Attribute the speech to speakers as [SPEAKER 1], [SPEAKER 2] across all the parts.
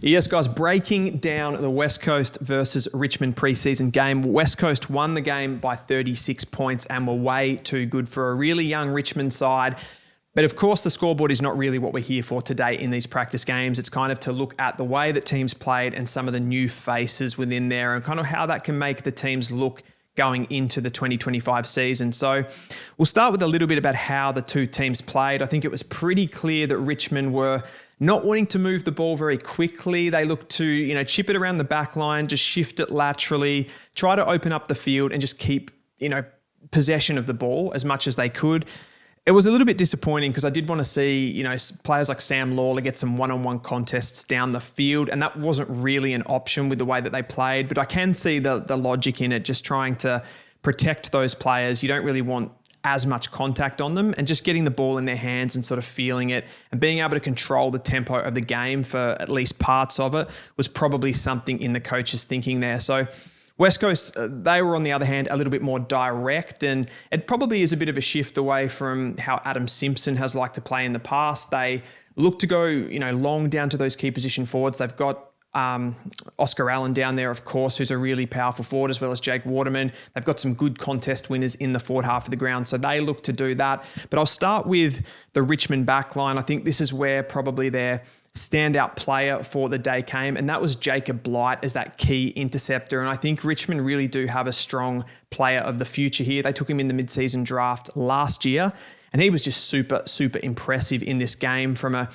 [SPEAKER 1] Yes, guys, breaking down the West Coast versus Richmond preseason game. West Coast won the game by 36 points and were way too good for a really young Richmond side. But of course, the scoreboard is not really what we're here for today in these practice games. It's kind of to look at the way that teams played and some of the new faces within there and kind of how that can make the teams look going into the 2025 season. So we'll start with a little bit about how the two teams played. I think it was pretty clear that Richmond were not wanting to move the ball very quickly. They looked to, chip it around the back line, just shift it laterally, try to open up the field and just keep, possession of the ball as much as they could. It was a little bit disappointing because I did want to see, players like Sam Lawler get some one-on-one contests down the field, and that wasn't really an option with the way that they played. But I can see the logic in it, just trying to protect those players. You don't really want as much contact on them, and just getting the ball in their hands and sort of feeling it and being able to control the tempo of the game for at least parts of it was probably something in the coach's thinking there. So West Coast, they were on the other hand a little bit more direct, and it probably is a bit of a shift away from how Adam Simpson has liked to play in the past. They look to go, long down to those key position forwards. They've got Oscar Allen down there, of course, who's a really powerful forward, as well as Jake Waterman. They've got some good contest winners in the forward half of the ground, so they look to do that. But I'll start with the Richmond backline. I think this is where probably their standout player for the day came, and that was Jacob Blight as that key interceptor. And I think Richmond really do have a strong player of the future here. They took him in the mid-season draft last year, and he was just super, super impressive in this game from a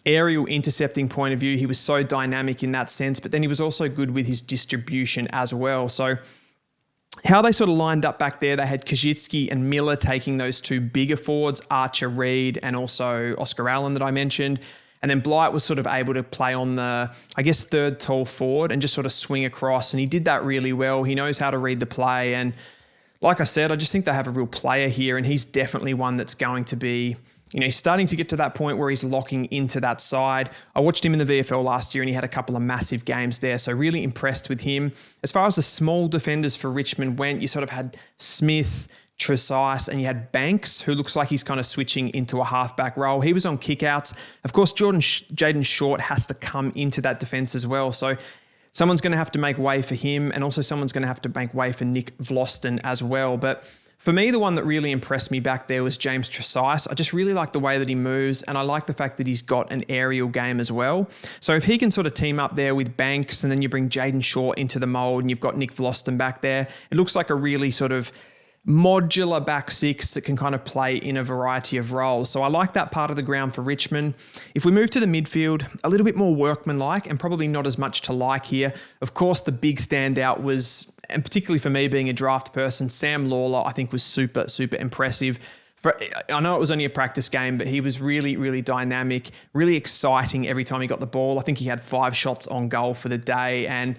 [SPEAKER 1] aerial intercepting point of view. He was so dynamic in that sense, but then he was also good with his distribution as well. So how they sort of lined up back there, they had Kajitsky and Miller taking those two bigger forwards, Archer Reed and also Oscar Allen that I mentioned. And then Blight was sort of able to play on the, third tall forward and just sort of swing across. And he did that really well. He knows how to read the play. And like I said, I just think they have a real player here, and he's definitely one that's going to be, he's starting to get to that point where he's locking into that side. I watched him in the VFL last year and he had a couple of massive games there. So really impressed with him. As far as the small defenders for Richmond went, you sort of had Smith, Tresice, and you had Banks, who looks like he's kind of switching into a halfback role. He was on kickouts. Of course, Jaden Short has to come into that defence as well. So someone's going to have to make way for him, and also someone's going to have to make way for Nick Vlosten as well. But for me, the one that really impressed me back there was James Tresice. I just really like the way that he moves, and I like the fact that he's got an aerial game as well. So if he can sort of team up there with Banks, and then you bring Jaden Short into the mould, and you've got Nick Vlosten back there, it looks like a really sort of modular back six that can kind of play in a variety of roles. So I like that part of the ground for Richmond. If we move to the midfield, a little bit more workmanlike and probably not as much to like here. Of course, the big standout was, and particularly for me being a draft person, Sam Lawler, I think was super, super impressive. I know it was only a practice game, but he was really, really dynamic, really exciting every time he got the ball. I think he had 5 shots on goal for the day, and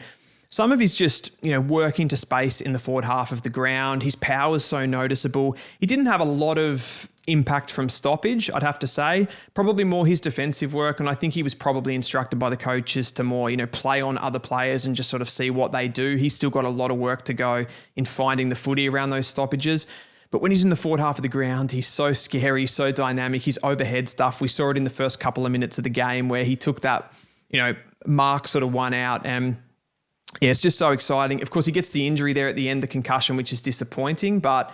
[SPEAKER 1] some of his just, work into space in the forward half of the ground. His power is so noticeable. He didn't have a lot of impact from stoppage, I'd have to say. Probably more his defensive work, and I think he was probably instructed by the coaches to more, play on other players and just sort of see what they do. He's still got a lot of work to go in finding the footy around those stoppages. But when he's in the forward half of the ground, he's so scary, so dynamic. His overhead stuff, we saw it in the first couple of minutes of the game where he took that, mark sort of one out, and yeah, it's just so exciting. Of course, he gets the injury there at the end, the concussion, which is disappointing. But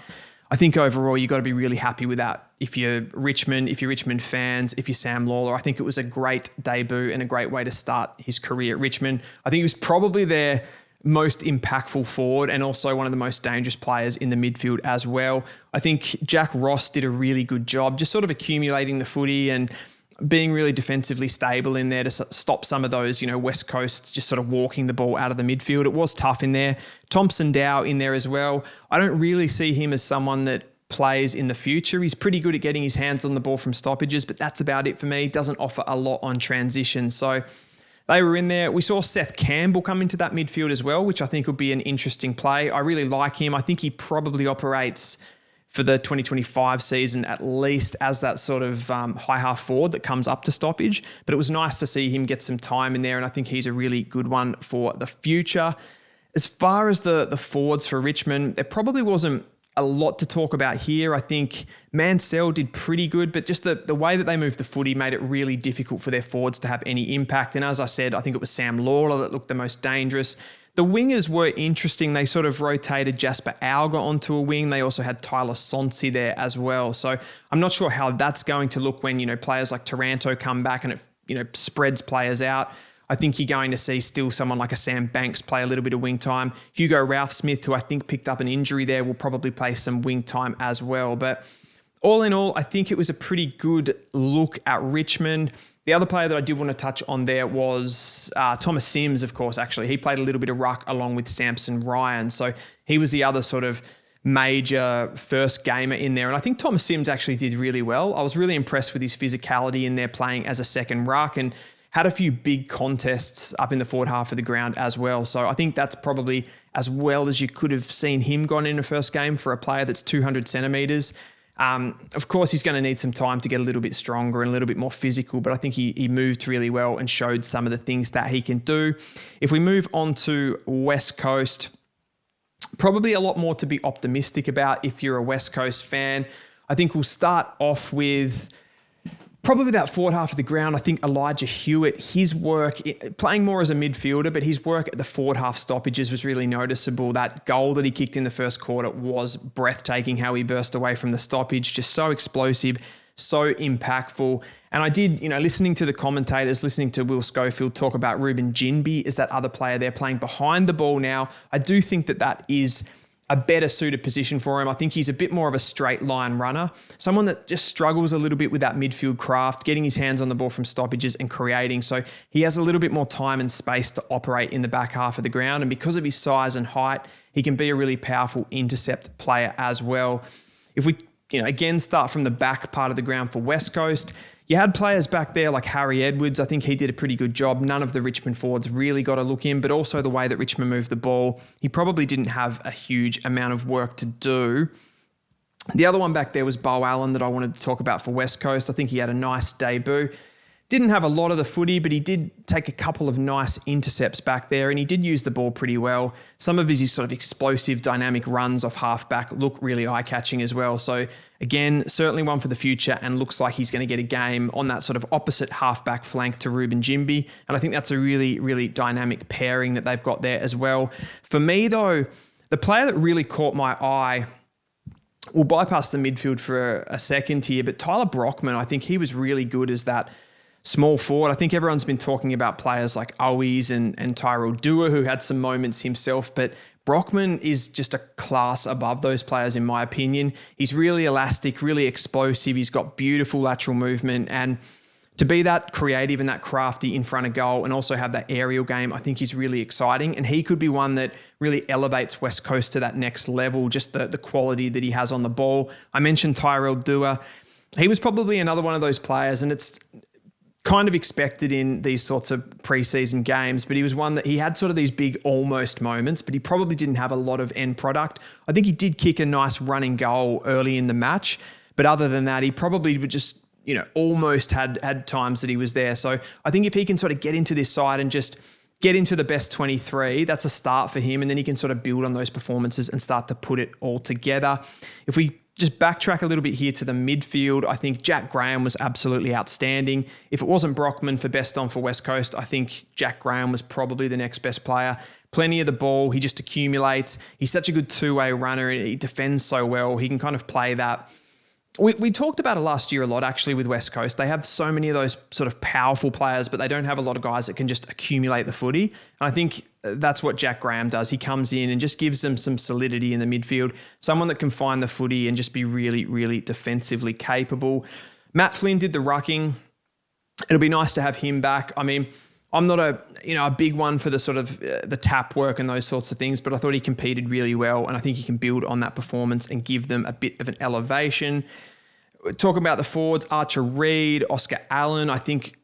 [SPEAKER 1] I think overall, you've got to be really happy with that. If you're Richmond fans, if you're Sam Lawler, I think it was a great debut and a great way to start his career at Richmond. I think he was probably their most impactful forward and also one of the most dangerous players in the midfield as well. I think Jack Ross did a really good job just sort of accumulating the footy and being really defensively stable in there to stop some of those, West Coast just sort of walking the ball out of the midfield. It was tough in there. Thompson Dow in there as well. I don't really see him as someone that plays in the future. He's pretty good at getting his hands on the ball from stoppages, but that's about it for me. Doesn't offer a lot on transition. So they were in there. We saw Seth Campbell come into that midfield as well, which I think would be an interesting play. I really like him. I think he probably operates for the 2025 season, at least as that sort of high half forward that comes up to stoppage. But it was nice to see him get some time in there, and I think he's a really good one for the future. As far as the forwards for Richmond, there probably wasn't a lot to talk about here. I think Mansell did pretty good, but just the way that they moved the footy made it really difficult for their forwards to have any impact. And as I said, I think it was Sam Lawler that looked the most dangerous. The wingers were interesting. They sort of rotated Jasper Alger onto a wing. They also had Tyler Sonsi there as well. So I'm not sure how that's going to look when, players like Taranto come back and it, spreads players out. I think you're going to see still someone like a Sam Banks play a little bit of wing time. Hugo Ralphsmith, who I think picked up an injury there, will probably play some wing time as well. But all in all, I think it was a pretty good look at Richmond. The other player that I did want to touch on there was Thomas Sims, of course, actually. He played a little bit of ruck along with Samson Ryan. So he was the other sort of major first gamer in there. And I think Thomas Sims actually did really well. I was really impressed with his physicality in there playing as a second ruck and had a few big contests up in the forward half of the ground as well. So I think that's probably as well as you could have seen him gone in a first game for a player that's 200 centimetres. Of course, he's going to need some time to get a little bit stronger and a little bit more physical, but I think he moved really well and showed some of the things that he can do. If we move on to West Coast, probably a lot more to be optimistic about if you're a West Coast fan. I think we'll start off with probably that forward half of the ground. I think Elijah Hewitt, his work, playing more as a midfielder, but his work at the forward half stoppages was really noticeable. That goal that he kicked in the first quarter was breathtaking, how he burst away from the stoppage, just so explosive, so impactful. And I did, listening to the commentators, listening to Will Schofield talk about Ruben Ginbey as that other player there playing behind the ball now. I do think that is a better suited position for him. I think he's a bit more of a straight line runner, someone that just struggles a little bit with that midfield craft, getting his hands on the ball from stoppages and creating. So he has a little bit more time and space to operate in the back half of the ground. And because of his size and height, he can be a really powerful intercept player as well. If we, again, start from the back part of the ground for West Coast, you had players back there like Harry Edwards. I think he did a pretty good job. None of the Richmond forwards really got a look in, but also the way that Richmond moved the ball, he probably didn't have a huge amount of work to do. The other one back there was Beau Allen that I wanted to talk about for West Coast. I think he had a nice debut. Didn't have a lot of the footy, but he did take a couple of nice intercepts back there, and he did use the ball pretty well. Some of his sort of explosive, dynamic runs off halfback look really eye-catching as well. So again, certainly one for the future, and looks like he's going to get a game on that sort of opposite halfback flank to Ruben Ginbey. And I think that's a really, really dynamic pairing that they've got there as well. For me, though, the player that really caught my eye, we'll bypass the midfield for a second here, but Tyler Brockman, I think he was really good as that small forward. I think everyone's been talking about players like Owies and Tyrell Dewar, who had some moments himself, but Brockman is just a class above those players, in my opinion. He's really elastic, really explosive. He's got beautiful lateral movement, and to be that creative and that crafty in front of goal and also have that aerial game, I think he's really exciting. And he could be one that really elevates West Coast to that next level, just the quality that he has on the ball. I mentioned Tyrell Dewar. He was probably another one of those players, and it's kind of expected in these sorts of preseason games, but he was one that he had sort of these big almost moments, but he probably didn't have a lot of end product. I think he did kick a nice running goal early in the match, but other than that, he probably would just, almost had times that he was there. So I think if he can sort of get into this side and just get into the best 23, that's a start for him, and then he can sort of build on those performances and start to put it all together. If we just backtrack a little bit here to the midfield, I think Jack Graham was absolutely outstanding. If it wasn't Brockman for best on for West Coast, I think Jack Graham was probably the next best player. Plenty of the ball, he just accumulates. He's such a good two-way runner, and he defends so well. He can kind of play that. We talked about it last year a lot, actually, with West Coast. They have so many of those sort of powerful players, but they don't have a lot of guys that can just accumulate the footy. And I think that's what Jack Graham does. He comes in and just gives them some solidity in the midfield, someone that can find the footy and just be really, really defensively capable. Matt Flynn did the rucking. It'll be nice to have him back. I mean, I'm not a big one for the sort of the tap work and those sorts of things, but I thought he competed really well, and I think he can build on that performance and give them a bit of an elevation. Talking about the forwards, Archer Reid, Oscar Allen, I think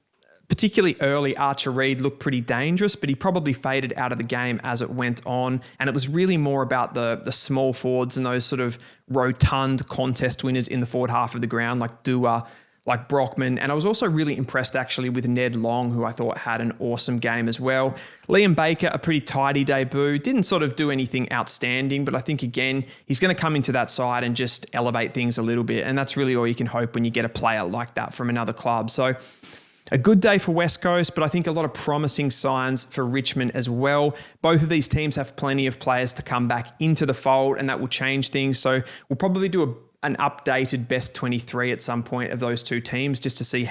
[SPEAKER 1] particularly early Archer Reid looked pretty dangerous, but he probably faded out of the game as it went on, and it was really more about the small forwards and those sort of rotund contest winners in the forward half of the ground like Dewar, like Brockman. And I was also really impressed actually with Ned Long, who I thought had an awesome game as well. Liam Baker, a pretty tidy debut. Didn't sort of do anything outstanding, but I think, again, he's going to come into that side and just elevate things a little bit. And that's really all you can hope when you get a player like that from another club. So a good day for West Coast, but I think a lot of promising signs for Richmond as well. Both of these teams have plenty of players to come back into the fold, and that will change things. So we'll probably do an updated best 23 at some point of those two teams just to see